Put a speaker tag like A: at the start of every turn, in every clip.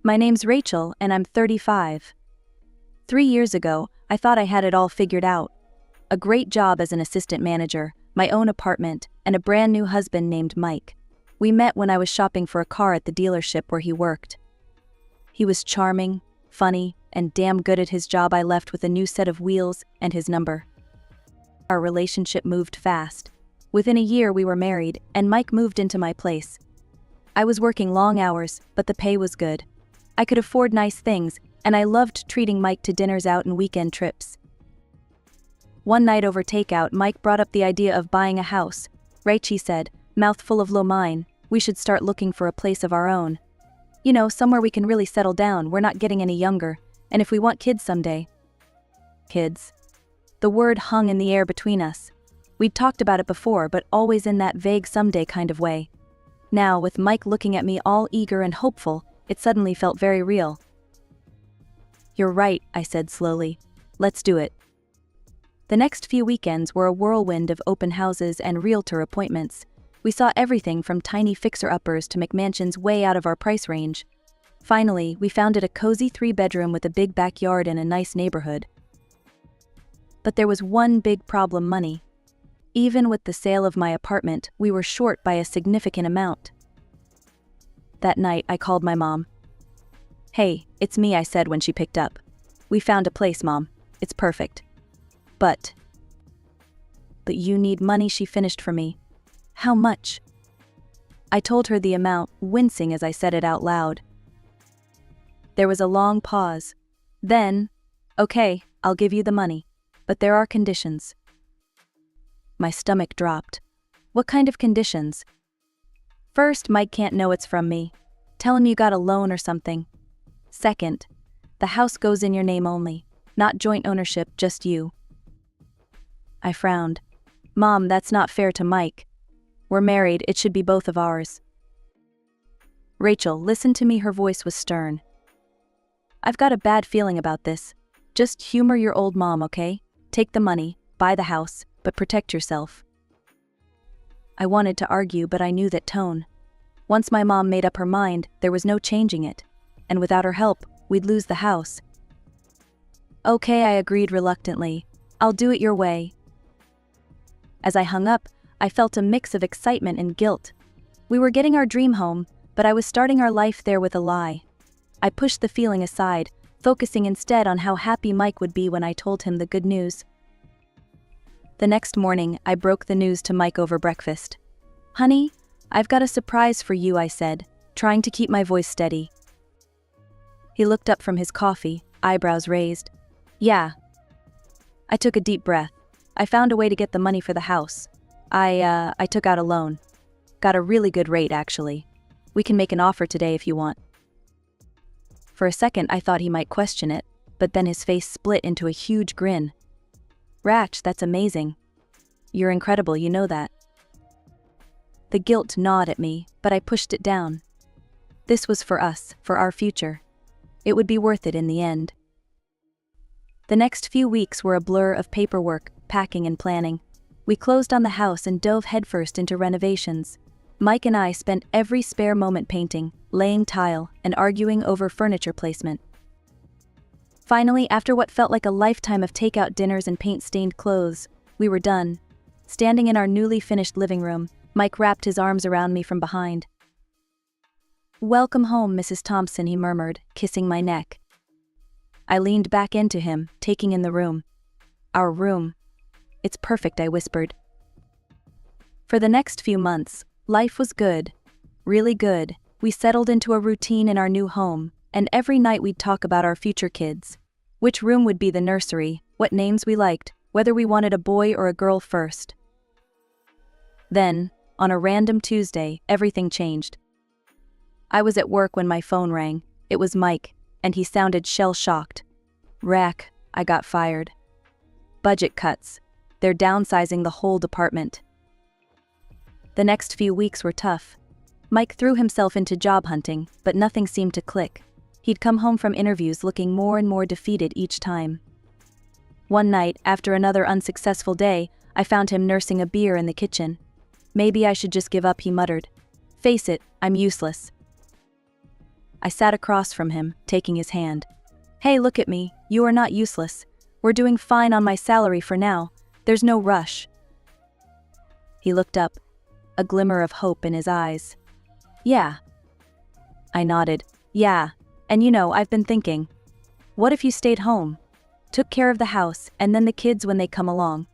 A: My name's Rachel and I'm 35. 3 years ago, I thought I had it all figured out. A great job as an assistant manager, my own apartment, and a brand new husband named Mike. We met when I was shopping for a car at the dealership where he worked. He was charming, funny, and damn good at his job. I left with a new set of wheels and his number. Our relationship moved fast. Within a year we were married, and Mike moved into my place. I was working long hours, but the pay was good. I could afford nice things, and I loved treating Mike to dinners out and weekend trips. One night over takeout, Mike brought up the idea of buying a house. "Rach," he said, mouthful of lo mein, "we should start looking for a place of our own. You know, somewhere we can really settle down. We're not getting any younger, and if we want kids someday." Kids. The word hung in the air between us. We'd talked about it before, but always in that vague someday kind of way. Now, with Mike looking at me all eager and hopeful, it suddenly felt very real. "You're right," I said slowly. "Let's do it." The next few weekends were a whirlwind of open houses and realtor appointments. We saw everything from tiny fixer-uppers to McMansions way out of our price range. Finally, we found it a cozy 3-bedroom with a big backyard in a nice neighborhood. But there was one big problem: money. Even with the sale of my apartment, we were short by a significant amount. That night, I called my mom. "Hey, it's me," I said when she picked up. "We found a place, Mom. It's perfect. But you need money," she finished for me. "How much?" I told her the amount, wincing as I said it out loud. There was a long pause. Then, "Okay, I'll give you the money, but there are conditions." My stomach dropped. "What kind of conditions?" "First, Mike can't know it's from me. Tell him you got a loan or something. Second, the house goes in your name only, not joint ownership, just you." I frowned. "Mom, that's not fair to Mike. We're married, it should be both of ours." "Rachel, listen to me," her voice was stern. "I've got a bad feeling about this. Just humor your old mom, okay? Take the money, buy the house, but protect yourself." I wanted to argue, but I knew that tone. Once my mom made up her mind, there was no changing it, and without her help, we'd lose the house. "Okay," I agreed reluctantly. "I'll do it your way." As I hung up, I felt a mix of excitement and guilt. We were getting our dream home, but I was starting our life there with a lie. I pushed the feeling aside, focusing instead on how happy Mike would be when I told him the good news. The next morning, I broke the news to Mike over breakfast. "Honey, I've got a surprise for you," I said, trying to keep my voice steady. He looked up from his coffee, eyebrows raised. "Yeah." I took a deep breath. "I found a way to get the money for the house. I took out a loan. Got a really good rate, actually. We can make an offer today if you want." For a second, I thought he might question it, but then his face split into a huge grin. "Rach, that's amazing. You're incredible, you know that." The guilt gnawed at me, but I pushed it down. This was for us, for our future. It would be worth it in the end. The next few weeks were a blur of paperwork, packing and planning. We closed on the house and dove headfirst into renovations. Mike and I spent every spare moment painting, laying tile, and arguing over furniture placement. Finally, after what felt like a lifetime of takeout dinners and paint-stained clothes, we were done. Standing in our newly finished living room, Mike wrapped his arms around me from behind. "Welcome home, Mrs. Thompson," he murmured, kissing my neck. I leaned back into him, taking in the room. Our room. "It's perfect," I whispered. For the next few months, life was good. Really good. We settled into a routine in our new home, and every night we'd talk about our future kids. Which room would be the nursery, what names we liked, whether we wanted a boy or a girl first. Then, on a random Tuesday, everything changed. I was at work when my phone rang. It was Mike, and he sounded shell-shocked. "Rack, I got fired. Budget cuts. They're downsizing the whole department." The next few weeks were tough. Mike threw himself into job hunting, but nothing seemed to click. He'd come home from interviews looking more and more defeated each time. One night, after another unsuccessful day, I found him nursing a beer in the kitchen. "Maybe I should just give up," he muttered. "Face it, I'm useless." I sat across from him, taking his hand. Hey, look at me, you are not useless. We're doing fine on my salary for now. There's no rush. He looked up, a glimmer of hope in his eyes. Yeah. I nodded. Yeah, and I've been thinking. What if you stayed home? Took care of the house, and then the kids when they come along?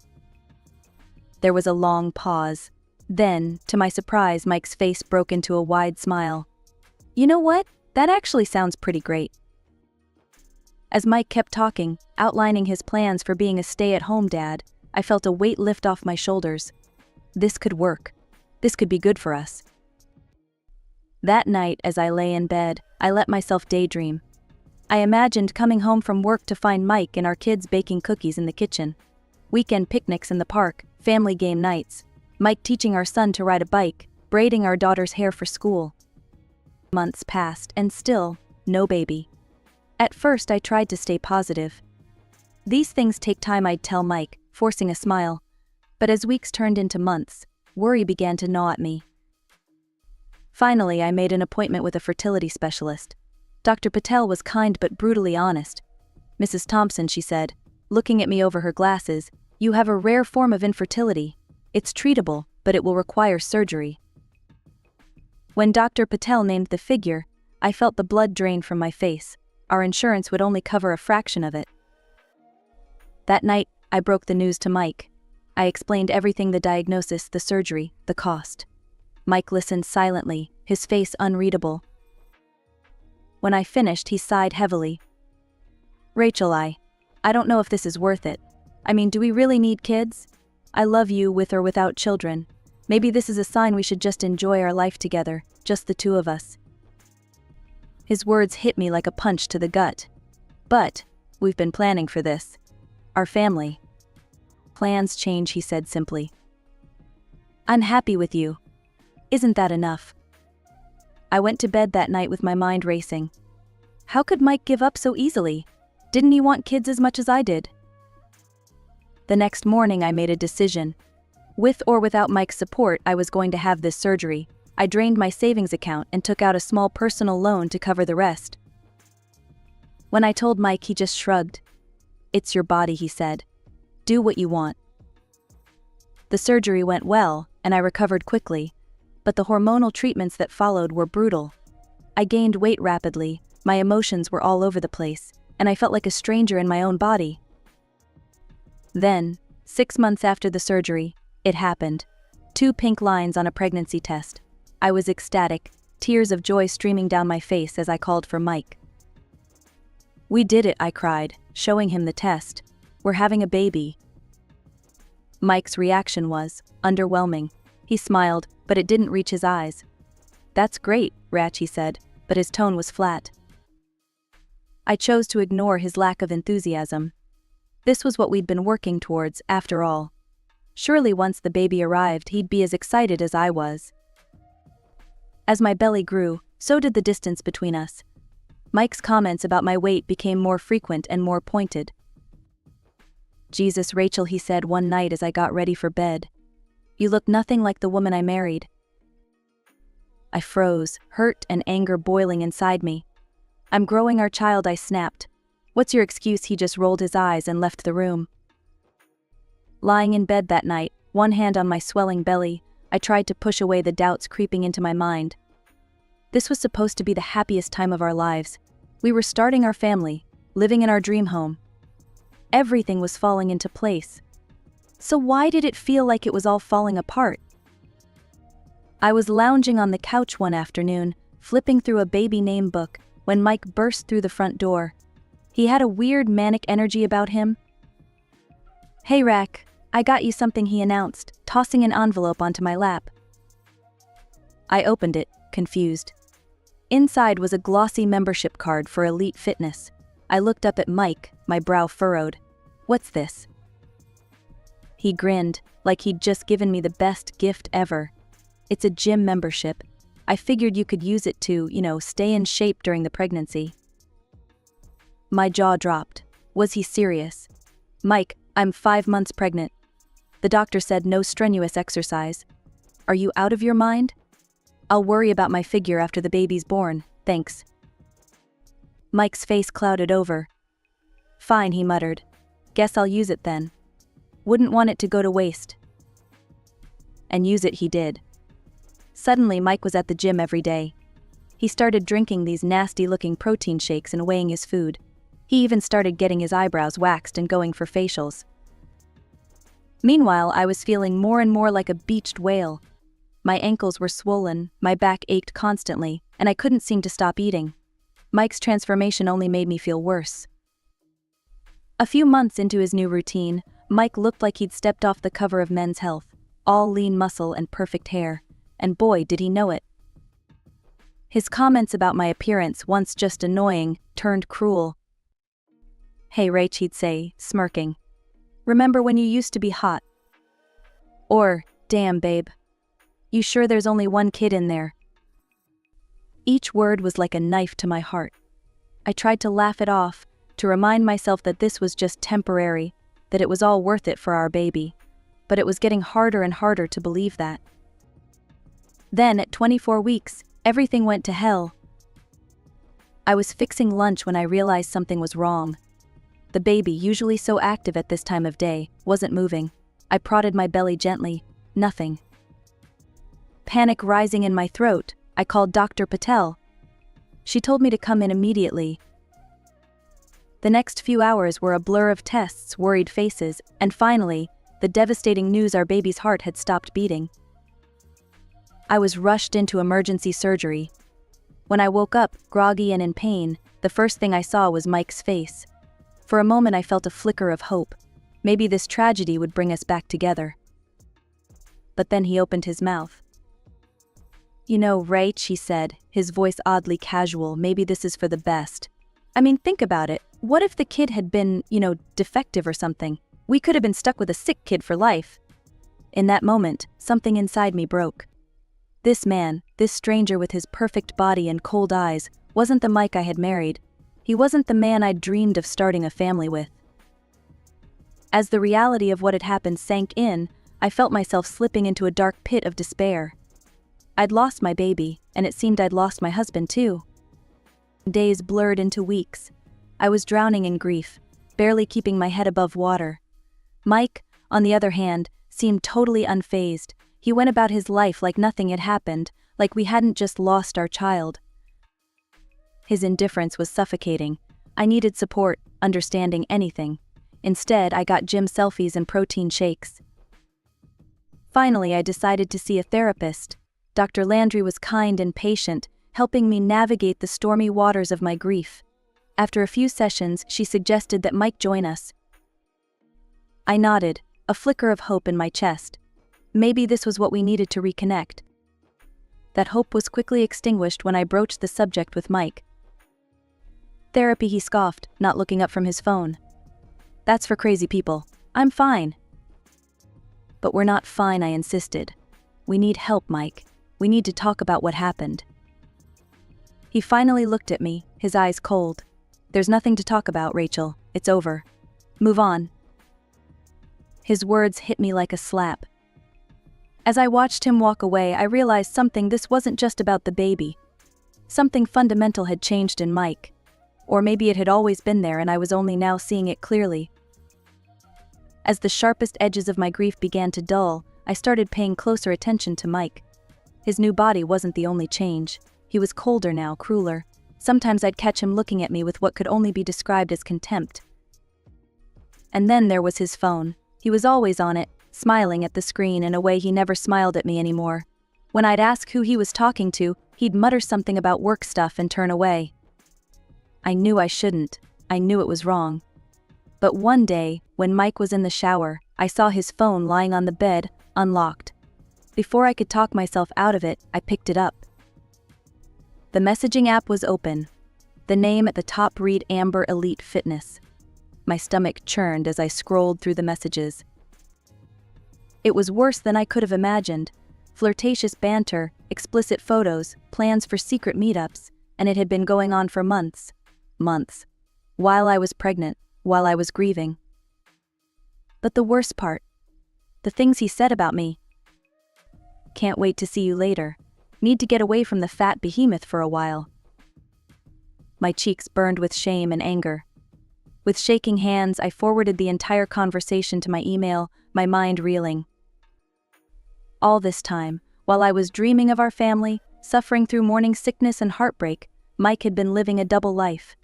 A: There was a long pause. Then, to my surprise, Mike's face broke into a wide smile. You know what? That actually sounds pretty great. As Mike kept talking, outlining his plans for being a stay-at-home dad, I felt a weight lift off my shoulders. This could work. This could be good for us. That night, as I lay in bed, I let myself daydream. I imagined coming home from work to find Mike and our kids baking cookies in the kitchen. Weekend picnics in the park, family game nights. Mike teaching our son to ride a bike, braiding our daughter's hair for school. Months passed, and still, no baby. At first, I tried to stay positive. These things take time, I'd tell Mike, forcing a smile. But as weeks turned into months, worry began to gnaw at me. Finally, I made an appointment with a fertility specialist. Dr. Patel was kind but brutally honest. Mrs. Thompson, she said, looking at me over her glasses, you have a rare form of infertility. It's treatable, but it will require surgery. When Dr. Patel named the figure, I felt the blood drain from my face. Our insurance would only cover a fraction of it. That night, I broke the news to Mike. I explained everything: the diagnosis, the surgery, the cost. Mike listened silently, his face unreadable. When I finished, he sighed heavily. Rachel, I don't know if this is worth it. I mean, do we really need kids? I love you with or without children. Maybe this is a sign we should just enjoy our life together, just the two of us. His words hit me like a punch to the gut. But we've been planning for this. Our family. Plans change, he said simply. I'm happy with you. Isn't that enough? I went to bed that night with my mind racing. How could Mike give up so easily? Didn't he want kids as much as I did? The next morning I made a decision. With or without Mike's support, I was going to have this surgery. I drained my savings account and took out a small personal loan to cover the rest. When I told Mike, he just shrugged. It's your body, he said. Do what you want. The surgery went well, and I recovered quickly, but the hormonal treatments that followed were brutal. I gained weight rapidly, my emotions were all over the place, and I felt like a stranger in my own body. Then, 6 months after the surgery, it happened. 2 pink lines on a pregnancy test. I was ecstatic, tears of joy streaming down my face as I called for Mike. We did it, I cried, showing him the test. We're having a baby. Mike's reaction was underwhelming. He smiled, but it didn't reach his eyes. That's great, Ratch, he said, but his tone was flat. I chose to ignore his lack of enthusiasm. This was what we'd been working towards, after all. Surely once the baby arrived, he'd be as excited as I was. As my belly grew, so did the distance between us. Mike's comments about my weight became more frequent and more pointed. Jesus, Rachel, he said one night as I got ready for bed. You look nothing like the woman I married. I froze, hurt and anger boiling inside me. I'm growing our child, I snapped. What's your excuse? He just rolled his eyes and left the room. Lying in bed that night, one hand on my swelling belly, I tried to push away the doubts creeping into my mind. This was supposed to be the happiest time of our lives. We were starting our family, living in our dream home. Everything was falling into place. So why did it feel like it was all falling apart? I was lounging on the couch one afternoon, flipping through a baby name book, when Mike burst through the front door. He had a weird manic energy about him. Hey Rack, I got you something, he announced, tossing an envelope onto my lap. I opened it, confused. Inside was a glossy membership card for Elite Fitness. I looked up at Mike, my brow furrowed. What's this? He grinned, like he'd just given me the best gift ever. It's a gym membership. I figured you could use it to, stay in shape during the pregnancy. My jaw dropped. Was he serious? Mike, I'm 5 months pregnant. The doctor said no strenuous exercise. Are you out of your mind? I'll worry about my figure after the baby's born, thanks. Mike's face clouded over. "Fine," he muttered. "Guess I'll use it then. Wouldn't want it to go to waste." And use it he did. Suddenly Mike was at the gym every day. He started drinking these nasty-looking protein shakes and weighing his food. He even started getting his eyebrows waxed and going for facials. Meanwhile, I was feeling more and more like a beached whale. My ankles were swollen, my back ached constantly, and I couldn't seem to stop eating. Mike's transformation only made me feel worse. A few months into his new routine, Mike looked like he'd stepped off the cover of Men's Health, all lean muscle and perfect hair, and boy did he know it. His comments about my appearance, once just annoying, turned cruel. "Hey Rach," he'd say, smirking. "Remember when you used to be hot?" Or, "Damn babe. You sure there's only one kid in there?" Each word was like a knife to my heart. I tried to laugh it off, to remind myself that this was just temporary, that it was all worth it for our baby. But it was getting harder and harder to believe that. Then, at 24 weeks, everything went to hell. I was fixing lunch when I realized something was wrong. The baby, usually so active at this time of day, wasn't moving. I prodded my belly gently. Nothing. Panic rising in my throat, I called Dr. Patel. She told me to come in immediately. The next few hours were a blur of tests, worried faces, and finally, the devastating news our baby's heart had stopped beating. I was rushed into emergency surgery. When I woke up, groggy and in pain, the first thing I saw was Mike's face. For a moment I felt a flicker of hope. Maybe this tragedy would bring us back together. But then he opened his mouth. "You know, Rach," he said, his voice oddly casual, "maybe this is for the best. I mean, think about it. What if the kid had been, defective or something? We could have been stuck with a sick kid for life." In that moment, something inside me broke. This man, this stranger with his perfect body and cold eyes, wasn't the Mike I had married. He wasn't the man I'd dreamed of starting a family with. As the reality of what had happened sank in, I felt myself slipping into a dark pit of despair. I'd lost my baby, and it seemed I'd lost my husband too. Days blurred into weeks. I was drowning in grief, barely keeping my head above water. Mike, on the other hand, seemed totally unfazed. He went about his life like nothing had happened, like we hadn't just lost our child. His indifference was suffocating. I needed support, understanding, anything. Instead, I got gym selfies and protein shakes. Finally, I decided to see a therapist. Dr. Landry was kind and patient, helping me navigate the stormy waters of my grief. After a few sessions, she suggested that Mike join us. I nodded, a flicker of hope in my chest. Maybe this was what we needed to reconnect. That hope was quickly extinguished when I broached the subject with Mike. "Therapy," he scoffed, not looking up from his phone. "That's for crazy people. I'm fine." "But we're not fine," I insisted. "We need help, Mike. We need to talk about what happened." He finally looked at me, his eyes cold. "There's nothing to talk about, Rachel. It's over. Move on." His words hit me like a slap. As I watched him walk away, I realized something. This wasn't just about the baby. Something fundamental had changed in Mike. Or maybe it had always been there and I was only now seeing it clearly. As the sharpest edges of my grief began to dull, I started paying closer attention to Mike. His new body wasn't the only change. He was colder now, crueler. Sometimes I'd catch him looking at me with what could only be described as contempt. And then there was his phone. He was always on it, smiling at the screen in a way he never smiled at me anymore. When I'd ask who he was talking to, he'd mutter something about work stuff and turn away. I knew I shouldn't. I knew it was wrong. But one day, when Mike was in the shower, I saw his phone lying on the bed, unlocked. Before I could talk myself out of it, I picked it up. The messaging app was open. The name at the top read Amber Elite Fitness. My stomach churned as I scrolled through the messages. It was worse than I could have imagined. Flirtatious banter, explicit photos, plans for secret meetups, and it had been going on for months. Months. While I was pregnant, while I was grieving. But the worst part, the things he said about me. "Can't wait to see you later. Need to get away from the fat behemoth for a while." My cheeks burned with shame and anger. With shaking hands, I forwarded the entire conversation to my email, my mind reeling. All this time, while I was dreaming of our family, suffering through morning sickness and heartbreak, Mike had been living a double life,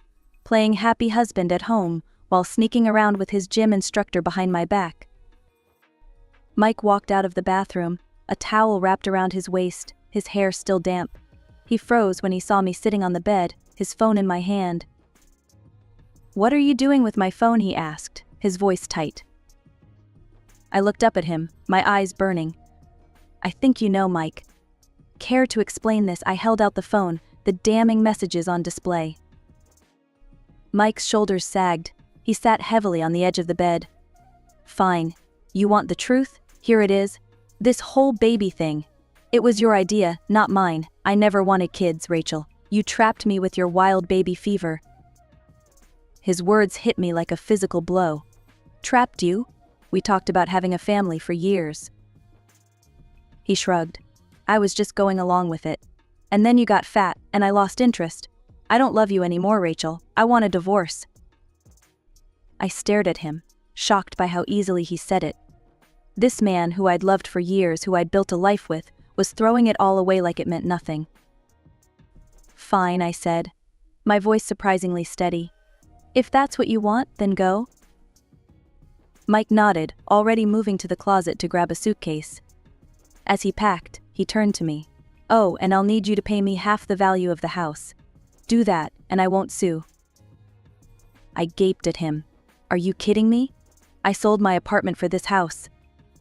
A: playing happy husband at home while sneaking around with his gym instructor behind my back. Mike walked out of the bathroom, a towel wrapped around his waist, his hair still damp. He froze when he saw me sitting on the bed, his phone in my hand. "What are you doing with my phone?" he asked, his voice tight. I looked up at him, my eyes burning. "I think you know, Mike." Care to explain this? I held out the phone, the damning messages on display. Mike's shoulders sagged. He sat heavily on the edge of the bed. "Fine. You want the truth? Here it is. This whole baby thing. It was your idea, not mine. I never wanted kids, Rachel. You trapped me with your wild baby fever." His words hit me like a physical blow. "Trapped you? We talked about having a family for years." He shrugged. "I was just going along with it. And then you got fat, and I lost interest. I don't love you anymore, Rachel. I want a divorce." I stared at him, shocked by how easily he said it. This man who I'd loved for years, who I'd built a life with, was throwing it all away like it meant nothing. "Fine," I said, my voice surprisingly steady. "If that's what you want, then go." Mike nodded, already moving to the closet to grab a suitcase. As he packed, he turned to me. "Oh, and I'll need you to pay me half the value of the house. Do that, and I won't sue." I gaped at him. "Are you kidding me? I sold my apartment for this house.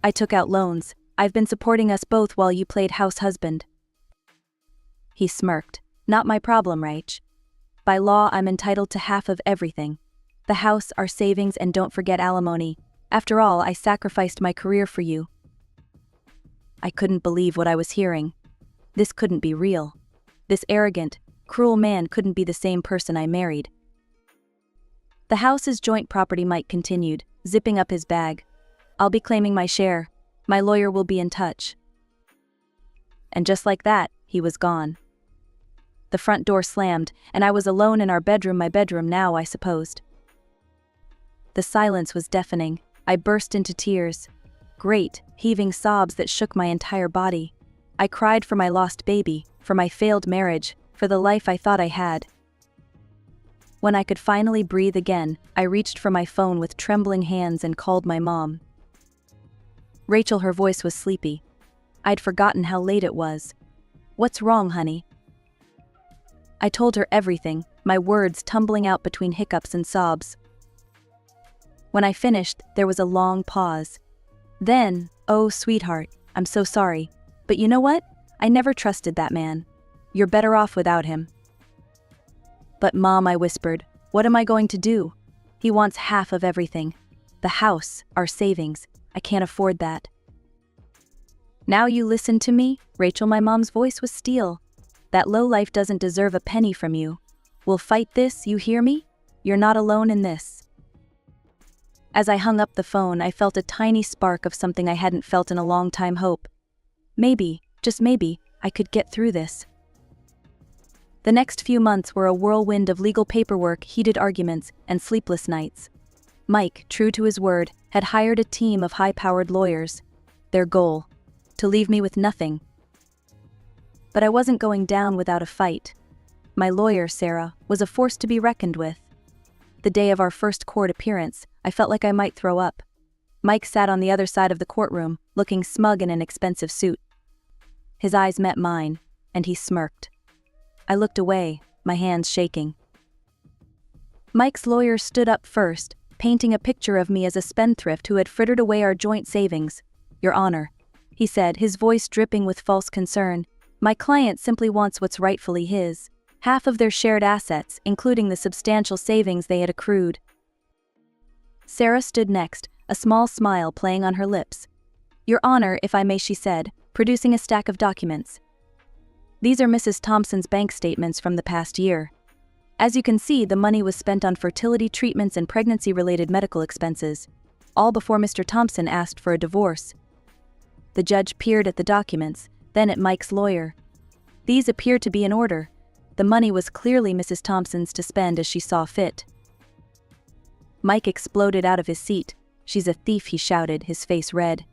A: I took out loans. I've been supporting us both while you played house husband." He smirked. "Not my problem, Rach. By law, I'm entitled to half of everything. The house, our savings, and don't forget alimony. After all, I sacrificed my career for you." I couldn't believe what I was hearing. This couldn't be real. This arrogant, cruel man couldn't be the same person I married. "The house is joint property," Mike continued, zipping up his bag. "I'll be claiming my share. My lawyer will be in touch." And just like that, he was gone. The front door slammed, and I was alone in our bedroom, my bedroom now, I supposed. The silence was deafening. I burst into tears. Great, heaving sobs that shook my entire body. I cried for my lost baby, for my failed marriage, for the life I thought I had. When I could finally breathe again, I reached for my phone with trembling hands and called my mom. Rachel, her voice was sleepy. I'd forgotten how late it was. "What's wrong, honey?" I told her everything, my words tumbling out between hiccups and sobs. When I finished, there was a long pause. Then, "Oh, sweetheart, I'm so sorry. But you know what? I never trusted that man. You're better off without him." "But Mom," I whispered, "what am I going to do? He wants half of everything. The house, our savings. I can't afford that." "Now you listen to me, Rachel." My mom's voice was steel. "That lowlife doesn't deserve a penny from you. We'll fight this, you hear me? You're not alone in this." As I hung up the phone, I felt a tiny spark of something I hadn't felt in a long time: hope. Maybe, just maybe, I could get through this. The next few months were a whirlwind of legal paperwork, heated arguments, and sleepless nights. Mike, true to his word, had hired a team of high-powered lawyers. Their goal: to leave me with nothing. But I wasn't going down without a fight. My lawyer, Sarah, was a force to be reckoned with. The day of our first court appearance, I felt like I might throw up. Mike sat on the other side of the courtroom, looking smug in an expensive suit. His eyes met mine, and he smirked. I looked away, my hands shaking. Mike's lawyer stood up first, painting a picture of me as a spendthrift who had frittered away our joint savings. "Your Honor," he said, his voice dripping with false concern, "my client simply wants what's rightfully his, half of their shared assets, including the substantial savings they had accrued." Sarah stood next, a small smile playing on her lips. "Your Honor, if I may," she said, producing a stack of documents. "These are Mrs. Thompson's bank statements from the past year. As you can see, the money was spent on fertility treatments and pregnancy-related medical expenses, all before Mr. Thompson asked for a divorce." The judge peered at the documents, then at Mike's lawyer. "These appear to be in order. The money was clearly Mrs. Thompson's to spend as she saw fit. Mike exploded out of his seat. "She's a thief," he shouted, his face red.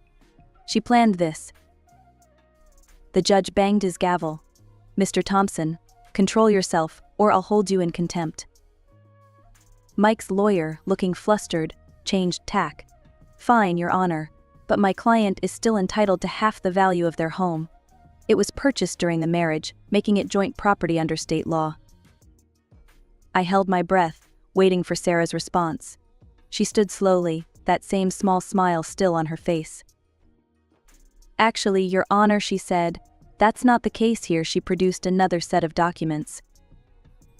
A: "She planned this." The judge banged his gavel. "Mr. Thompson, control yourself, or I'll hold you in contempt." Mike's lawyer, looking flustered, changed tack. "Fine, Your Honor, but my client is still entitled to half the value of their home. It was purchased during the marriage, making it joint property under state law." I held my breath, waiting for Sarah's response. She stood slowly, that same small smile still on her face. "Actually, Your Honor," she said, "that's not the case here." She produced another set of documents.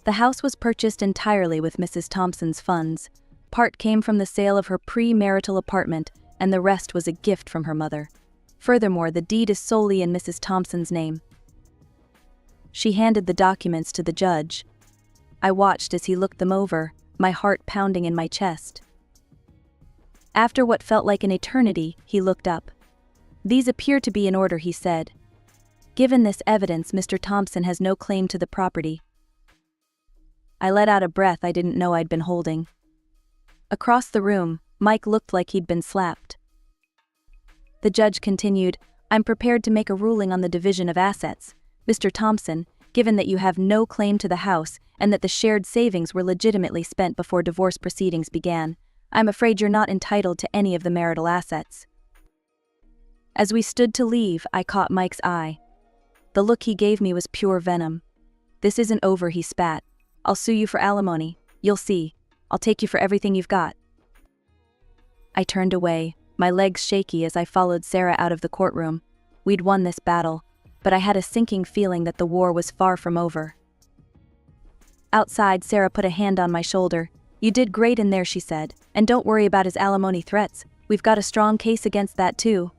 A: The house was purchased entirely with Mrs. Thompson's funds. Part came from the sale of her pre-marital apartment, and the rest was a gift from her mother. Furthermore, the deed is solely in Mrs. Thompson's name. She handed the documents to the judge. I watched as he looked them over, my heart pounding in my chest. After what felt like an eternity, he looked up. "These appear to be in order," he said. "Given this evidence, Mr. Thompson has no claim to the property." I let out a breath I didn't know I'd been holding. Across the room, Mike looked like he'd been slapped. The judge continued, "I'm prepared to make a ruling on the division of assets. Mr. Thompson, given that you have no claim to the house and that the shared savings were legitimately spent before divorce proceedings began, I'm afraid you're not entitled to any of the marital assets." As we stood to leave, I caught Mike's eye. The look he gave me was pure venom. "This isn't over," he spat. "I'll sue you for alimony. You'll see. I'll take you for everything you've got." I turned away, my legs shaky as I followed Sarah out of the courtroom. We'd won this battle, but I had a sinking feeling that the war was far from over. Outside, Sarah put a hand on my shoulder. "You did great in there," she said, "and don't worry about his alimony threats. We've got a strong case against that too."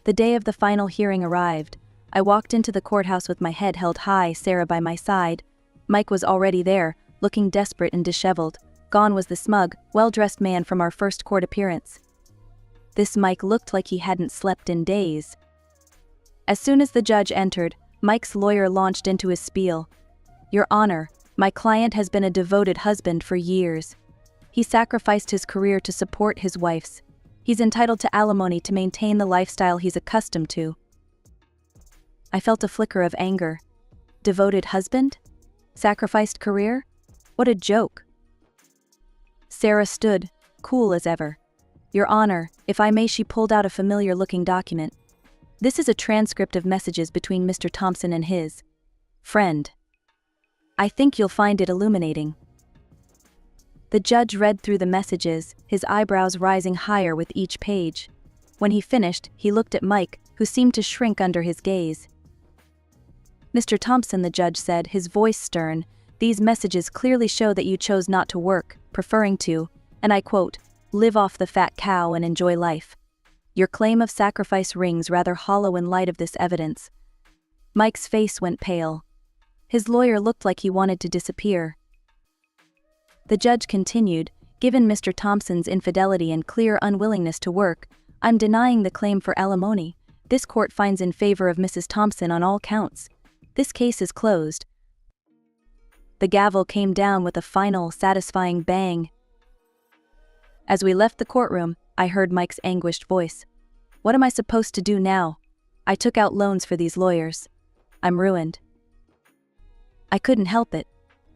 A: The day of the final hearing arrived. I walked into the courthouse with my head held high, Sarah by my side. Mike was already there, looking desperate and disheveled. Gone was the smug, well-dressed man from our first court appearance. This Mike looked like he hadn't slept in days. As soon as the judge entered, Mike's lawyer launched into his spiel. "Your Honor, my client has been a devoted husband for years. He sacrificed his career to support his wife's. He's entitled to alimony to maintain the lifestyle he's accustomed to." I felt a flicker of anger. Devoted husband? Sacrificed career? What a joke. Sarah stood, cool as ever. "Your Honor, if I may," she pulled out a familiar-looking document. "This is a transcript of messages between Mr. Thompson and his friend. I think you'll find it illuminating." The judge read through the messages, his eyebrows rising higher with each page. When he finished, he looked at Mike, who seemed to shrink under his gaze. "Mr. Thompson," the judge said, his voice stern, "these messages clearly show that you chose not to work, preferring to, and I quote, live off the fat cow and enjoy life. Your claim of sacrifice rings rather hollow in light of this evidence." Mike's face went pale. His lawyer looked like he wanted to disappear. The judge continued, "Given Mr. Thompson's infidelity and clear unwillingness to work, I'm denying the claim for alimony. This court finds in favor of Mrs. Thompson on all counts. This case is closed." The gavel came down with a final, satisfying bang. As we left the courtroom, I heard Mike's anguished voice. "What am I supposed to do now? I took out loans for these lawyers. I'm ruined." I couldn't help it.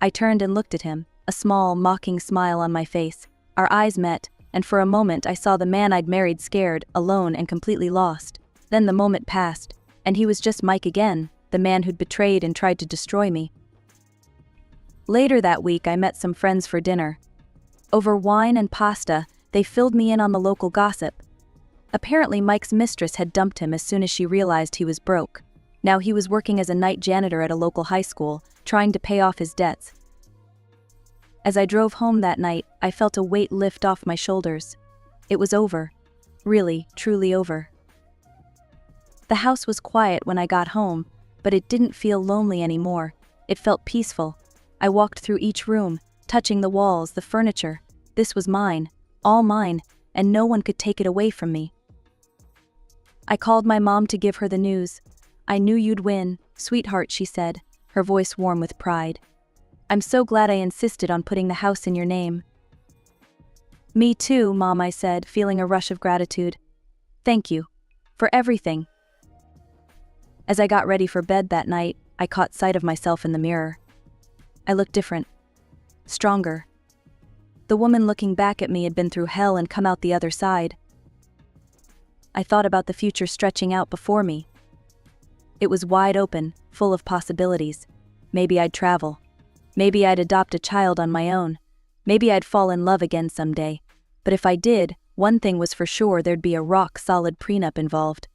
A: I turned and looked at him, a small, mocking smile on my face. Our eyes met, and for a moment I saw the man I'd married scared, alone, and completely lost. Then the moment passed, and he was just Mike again, the man who'd betrayed and tried to destroy me. Later that week, I met some friends for dinner. Over wine and pasta, they filled me in on the local gossip. Apparently, Mike's mistress had dumped him as soon as she realized he was broke. Now he was working as a night janitor at a local high school, trying to pay off his debts. As I drove home that night, I felt a weight lift off my shoulders. It was over. Really, truly over. The house was quiet when I got home, but it didn't feel lonely anymore. It felt peaceful. I walked through each room, touching the walls, the furniture. This was mine, all mine, and no one could take it away from me. I called my mom to give her the news. "I knew you'd win, sweetheart," she said. her voice warm with pride. "I'm so glad I insisted on putting the house in your name." "Me too, Mom," I said, feeling a rush of gratitude. "Thank you. For everything." As I got ready for bed that night, I caught sight of myself in the mirror. I looked different. Stronger. The woman looking back at me had been through hell and come out the other side. I thought about the future stretching out before me. It was wide open, full of possibilities. Maybe I'd travel. Maybe I'd adopt a child on my own. Maybe I'd fall in love again someday. But if I did, one thing was for sure: there'd be a rock-solid prenup involved.